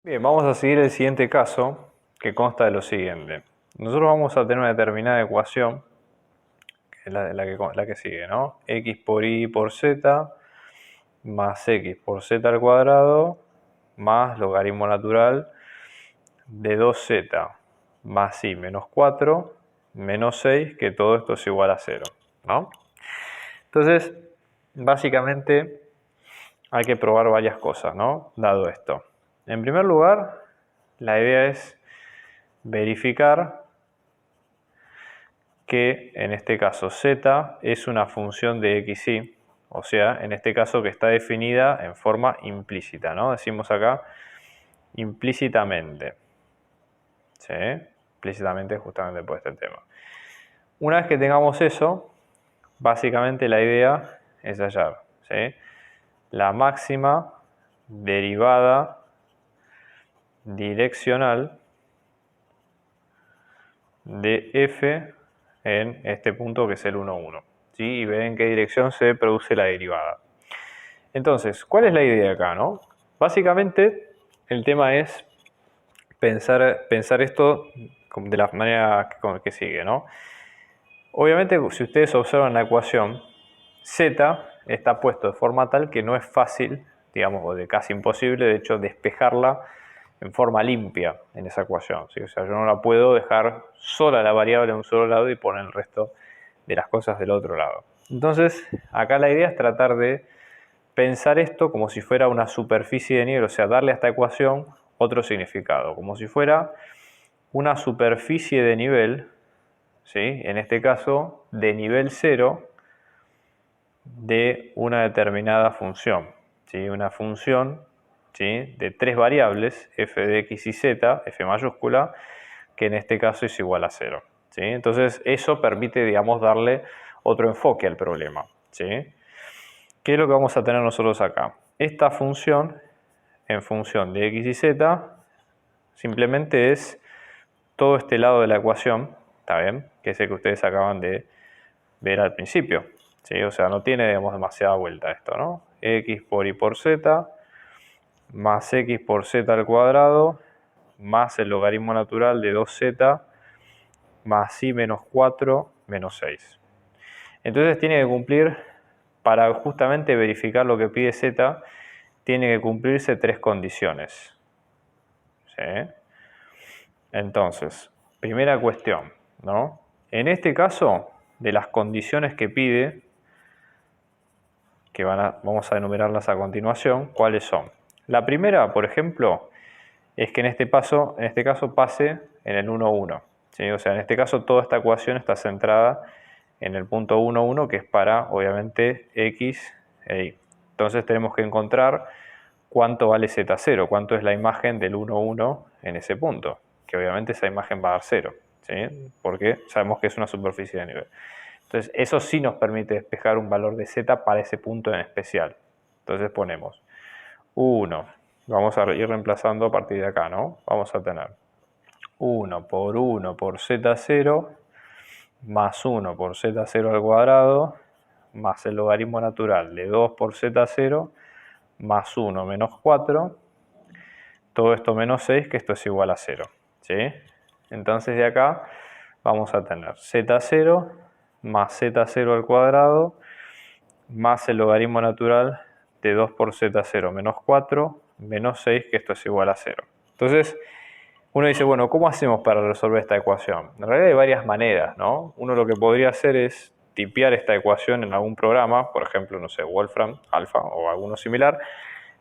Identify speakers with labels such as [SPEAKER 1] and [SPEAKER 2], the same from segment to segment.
[SPEAKER 1] Bien, vamos a seguir el siguiente caso, que consta de lo siguiente. Nosotros vamos a tener una determinada ecuación, que es la que sigue, ¿no? X por y por z más x por z al cuadrado más logaritmo natural de 2z más y menos 4 menos 6, que todo esto es igual a 0, ¿no? Entonces, básicamente hay que probar varias cosas, ¿no? Dado esto. En primer lugar, la idea es verificar que en este caso z es una función de x y, o sea, en este caso que está definida en forma implícita, ¿no? Decimos acá implícitamente, ¿sí? Implícitamente justamente por este tema. Una vez que tengamos eso, básicamente la idea es hallar, ¿sí?, la máxima derivada direccional de f en este punto que es el 1, 1, ¿sí? Y ver en qué dirección se produce la derivada. Entonces, ¿cuál es la idea acá, no? Básicamente, el tema es pensar esto de la manera que sigue, ¿no? Obviamente, si ustedes observan la ecuación, z está puesto de forma tal que no es fácil, digamos, o de casi imposible, de hecho, despejarla en forma limpia en esa ecuación, ¿sí? O sea, yo no la puedo dejar sola la variable en un solo lado y poner el resto de las cosas del otro lado. Entonces, acá la idea es tratar de pensar esto como si fuera una superficie de nivel, o sea, darle a esta ecuación otro significado, como si fuera una superficie de nivel, ¿sí?, en este caso de nivel 0 de una determinada función, ¿sí?, una función, ¿sí?, de tres variables, f de x y z, f mayúscula, que en este caso es igual a 0, ¿sí? Entonces eso permite, digamos, darle otro enfoque al problema, ¿sí? ¿Qué es lo que vamos a tener nosotros acá? Esta función, en función de x y z, simplemente es todo este lado de la ecuación, ¿está bien?, que es el que ustedes acaban de ver al principio, ¿sí? O sea, no tiene, digamos, demasiada vuelta esto, ¿no? X por y por z más x por z al cuadrado más el logaritmo natural de 2z más y menos 4 menos 6. Entonces tiene que cumplir, para justamente verificar lo que pide z, tiene que cumplirse tres condiciones, ¿sí? Entonces, primera cuestión, ¿no? En este caso, de las condiciones que pide, que vamos a enumerarlas a continuación, ¿cuáles son? La primera, por ejemplo, es que en este caso pase en el 1, 1, ¿sí? O sea, en este caso toda esta ecuación está centrada en el punto 1, 1, que es para, obviamente, x e y. Entonces tenemos que encontrar cuánto vale z0, cuánto es la imagen del 1, 1 en ese punto, que obviamente esa imagen va a dar 0, ¿sí?, porque sabemos que es una superficie de nivel. Entonces eso sí nos permite despejar un valor de z para ese punto en especial. Entonces ponemos 1, vamos a ir reemplazando a partir de acá, ¿no? Vamos a tener 1 por z0 más 1 por z0 al cuadrado más el logaritmo natural de 2 por z0 más 1 menos 4, todo esto menos 6, que esto es igual a 0, ¿sí? Entonces de acá vamos a tener z0 más z0 al cuadrado más el logaritmo natural de 2 por z0 menos 4 menos 6, que esto es igual a 0. Entonces uno dice, bueno, ¿cómo hacemos para resolver esta ecuación? En realidad hay varias maneras, ¿no? Uno lo que podría hacer es tipear esta ecuación en algún programa, por ejemplo, no sé, Wolfram, Alpha o alguno similar,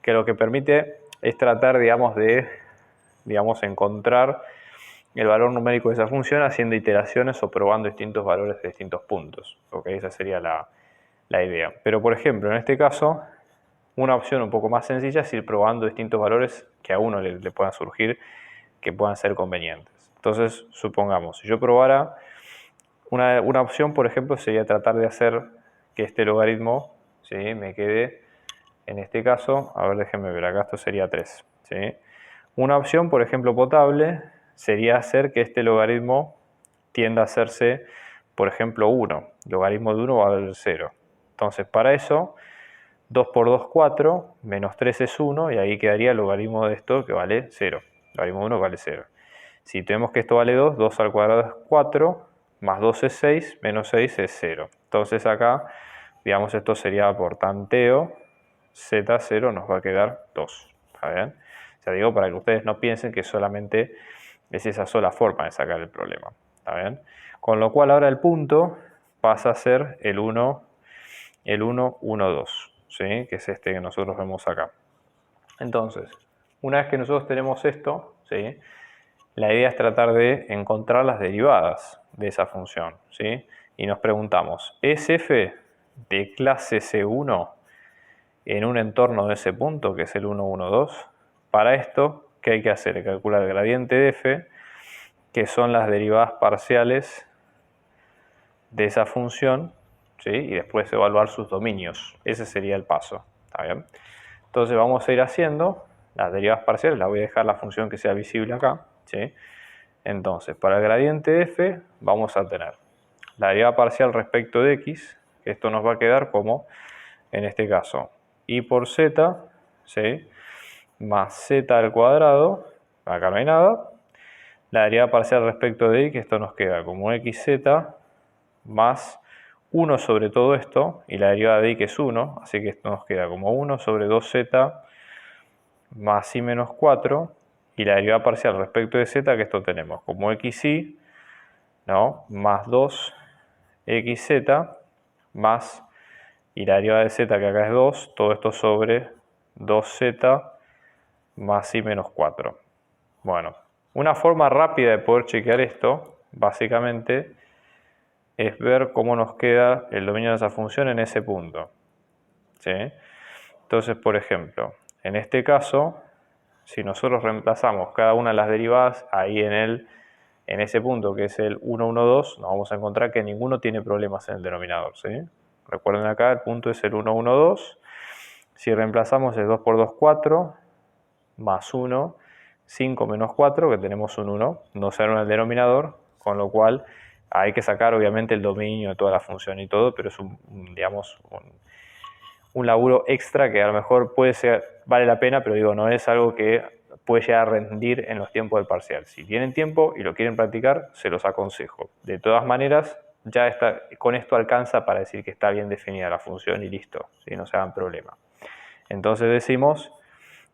[SPEAKER 1] que lo que permite es tratar, digamos, de encontrar el valor numérico de esa función haciendo iteraciones o probando distintos valores de distintos puntos. ¿Ok? Esa sería la idea. Pero, por ejemplo, en este caso, una opción un poco más sencilla es ir probando distintos valores que a uno le puedan surgir que puedan ser convenientes. Entonces, supongamos, si yo probara, una opción, por ejemplo, sería tratar de hacer que este logaritmo, ¿sí?, me quede, en este caso, a ver, déjenme ver, acá esto sería 3, ¿sí? Una opción, por ejemplo, potable, sería hacer que este logaritmo tienda a hacerse, por ejemplo, 1. El logaritmo de 1 va a valer 0. Entonces, para eso, 2 por 2, 4, menos 3 es 1, y ahí quedaría el logaritmo de esto que vale 0. Logaritmo de 1 vale 0. Si tenemos que esto vale 2, 2 al cuadrado es 4, más 2 es 6, menos 6 es 0. Entonces acá, digamos, esto sería por tanteo, z0 nos va a quedar 2. ¿Está bien? O sea, digo, para que ustedes no piensen que solamente es esa sola forma de sacar el problema. ¿Está bien? Con lo cual ahora el punto pasa a ser el 1, 1, 2, ¿sí? Que es este que nosotros vemos acá. Entonces, una vez que nosotros tenemos esto, ¿sí? La idea es tratar de encontrar las derivadas de esa función, ¿sí? Y nos preguntamos, ¿es f de clase C1 en un entorno de ese punto, que es el 1, 1, 2? Para esto, ¿qué hay que hacer? Calcular el gradiente de f, que son las derivadas parciales de esa función, ¿sí? Y después evaluar sus dominios. Ese sería el paso. ¿Está bien? Entonces vamos a ir haciendo las derivadas parciales. La voy a dejar la función que sea visible acá, ¿sí? Entonces, para el gradiente de f vamos a tener la derivada parcial respecto de x, que esto nos va a quedar como, en este caso, y por z, ¿sí? Más z al cuadrado, acá no hay nada. La derivada parcial respecto de y, que esto nos queda como xz más 1 sobre todo esto, y la derivada de y que es 1, así que esto nos queda como 1 sobre 2z más y menos 4, y la derivada parcial respecto de z, que esto tenemos como xy, ¿no? Más 2xz más, y la derivada de z, que acá es 2, todo esto sobre 2z más y menos 4. Bueno, una forma rápida de poder chequear esto, básicamente, es ver cómo nos queda el dominio de esa función en ese punto, ¿sí? Entonces, por ejemplo, en este caso, si nosotros reemplazamos cada una de las derivadas ahí en ese punto, que es el 1, 1, 2, nos vamos a encontrar que ninguno tiene problemas en el denominador, ¿sí? Recuerden acá, el punto es el 1, 1, 2. Si reemplazamos es 2 por 2, 4, más 1, 5 menos 4, que tenemos un 1, no se en el denominador, con lo cual hay que sacar obviamente el dominio de toda la función y todo, pero es digamos, un laburo extra que a lo mejor puede ser, vale la pena, pero digo, no es algo que puede llegar a rendir en los tiempos del parcial. Si tienen tiempo y lo quieren practicar, se los aconsejo. De todas maneras, ya está, con esto alcanza para decir que está bien definida la función y listo, ¿sí? No se hagan problema. Entonces decimos,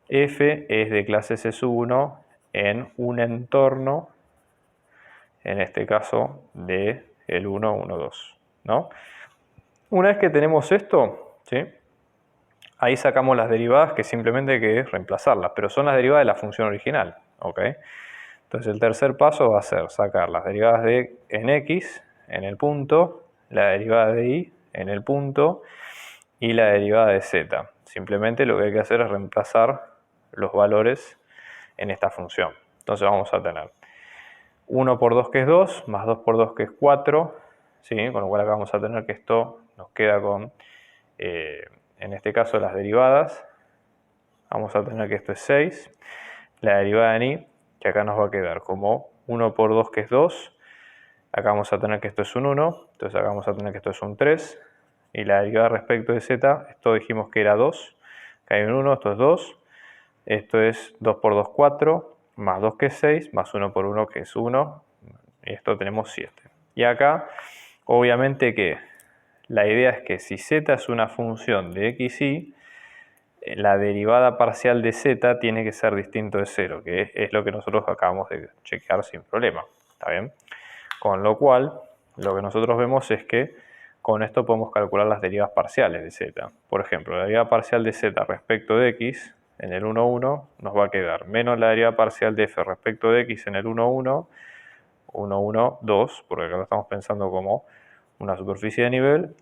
[SPEAKER 1] f es de clase C1 en un entorno, en este caso, de el 1, 1, 2, ¿no? Una vez que tenemos esto, ¿sí? Ahí sacamos las derivadas, que simplemente hay que reemplazarlas, pero son las derivadas de la función original, ¿ok? Entonces el tercer paso va a ser sacar las derivadas de en x, en el punto, la derivada de y, en el punto, y la derivada de z. Simplemente lo que hay que hacer es reemplazar los valores en esta función. Entonces vamos a tener 1 por 2, que es 2, más 2 por 2, que es 4, ¿sí? Con lo cual acá vamos a tener que esto nos queda con, en este caso, las derivadas. Vamos a tener que esto es 6. La derivada de y, que acá nos va a quedar como 1 por 2, que es 2. Acá vamos a tener que esto es un 1. Entonces acá vamos a tener que esto es un 3. Y la derivada respecto de z, esto dijimos que era 2. Acá hay un 1, esto es 2. Esto es 2 por 2, 4. Más 2, que es 6. Más 1 por 1, que es 1. Y esto tenemos 7. Y acá, obviamente que la idea es que si z es una función de x, y, la derivada parcial de z tiene que ser distinto de 0, que es lo que nosotros acabamos de chequear sin problema. ¿Está bien? Con lo cual, lo que nosotros vemos es que con esto podemos calcular las derivas parciales de z. Por ejemplo, la derivada parcial de z respecto de x en el 1, 1 nos va a quedar menos la derivada parcial de f respecto de x en el 1, 1, 1, 1, 2, porque acá lo estamos pensando como una superficie de nivel,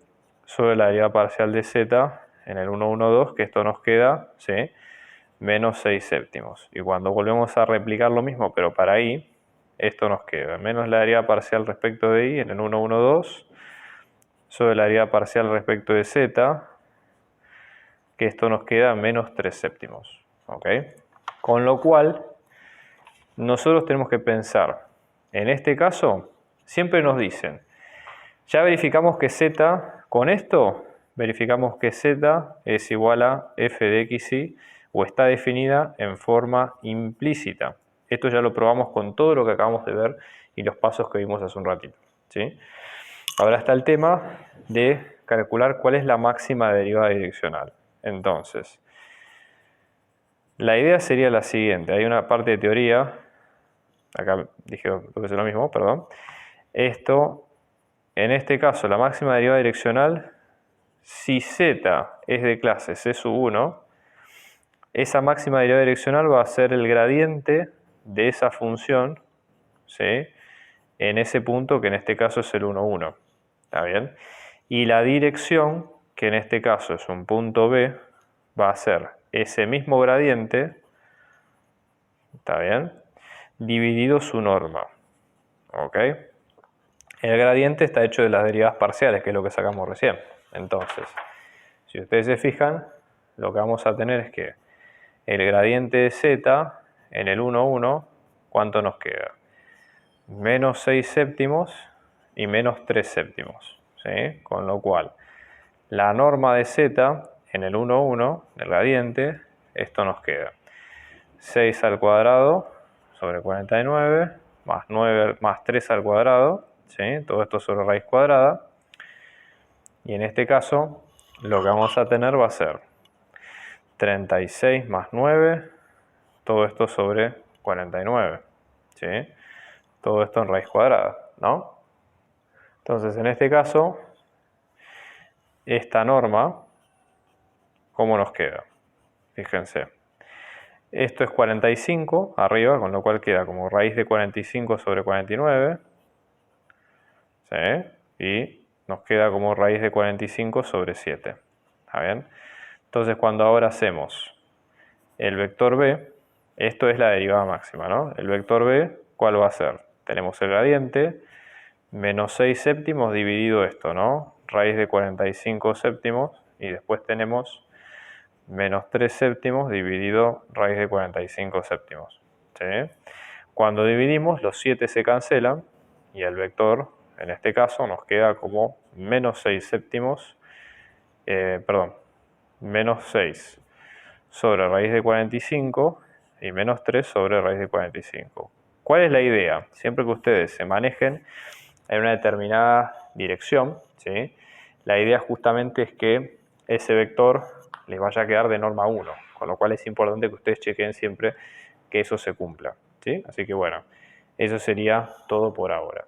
[SPEAKER 1] sobre la derivada parcial de z en el 1, 1, 2, que esto nos queda, ¿sí? Menos 6 séptimos. Y cuando volvemos a replicar lo mismo, pero para y, esto nos queda menos la derivada parcial respecto de y en el 1, 1, 2, sobre la derivada parcial respecto de z, que esto nos queda menos 3 séptimos. ¿Ok? Con lo cual, nosotros tenemos que pensar, en este caso, siempre nos dicen, ya verificamos que z con esto verificamos que z es igual a f de xy o está definida en forma implícita. Esto ya lo probamos con todo lo que acabamos de ver y los pasos que vimos hace un ratito, ¿sí? Ahora está el tema de calcular cuál es la máxima derivada direccional. Entonces, la idea sería la siguiente. Hay una parte de teoría, acá dije que es lo mismo, perdón. Esto, en este caso, la máxima derivada direccional, si z es de clase c sub 1, esa máxima derivada direccional va a ser el gradiente de esa función, ¿sí?, en ese punto que en este caso es el 1, 1. ¿Está bien? Y la dirección, que en este caso es un punto B, va a ser ese mismo gradiente, ¿está bien?, dividido su norma. ¿Ok? El gradiente está hecho de las derivadas parciales, que es lo que sacamos recién. Entonces, si ustedes se fijan, lo que vamos a tener es que el gradiente de z en el 1, 1, ¿cuánto nos queda? Menos 6 séptimos y menos 3 séptimos, ¿sí? Con lo cual, la norma de z en el 1, 1, del gradiente, esto nos queda 6 al cuadrado sobre 49, más 9 más 3 al cuadrado, ¿sí? Todo esto sobre raíz cuadrada. Y en este caso, lo que vamos a tener va a ser 36 más 9, todo esto sobre 49, ¿sí? Todo esto en raíz cuadrada, ¿no? Entonces, en este caso, esta norma, ¿cómo nos queda? Fíjense. Esto es 45 arriba, con lo cual queda como raíz de 45 sobre 49. ¿Sí? Y nos queda como raíz de 45 sobre 7. ¿Está bien? Entonces, cuando ahora hacemos el vector b, esto es la derivada máxima, ¿no? El vector b, ¿cuál va a ser? Tenemos el gradiente, menos 6 séptimos dividido esto, ¿no? Raíz de 45 séptimos, y después tenemos menos 3 séptimos dividido raíz de 45 séptimos. ¿Sí? Cuando dividimos, los 7 se cancelan y el vector, en este caso, nos queda como menos 6 séptimos, menos 6 sobre raíz de 45 y menos 3 sobre raíz de 45. ¿Cuál es la idea? Siempre que ustedes se manejen en una determinada dirección, ¿sí?, la idea justamente es que ese vector les vaya a quedar de norma 1, con lo cual es importante que ustedes chequen siempre que eso se cumpla, ¿sí? Así que bueno, eso sería todo por ahora.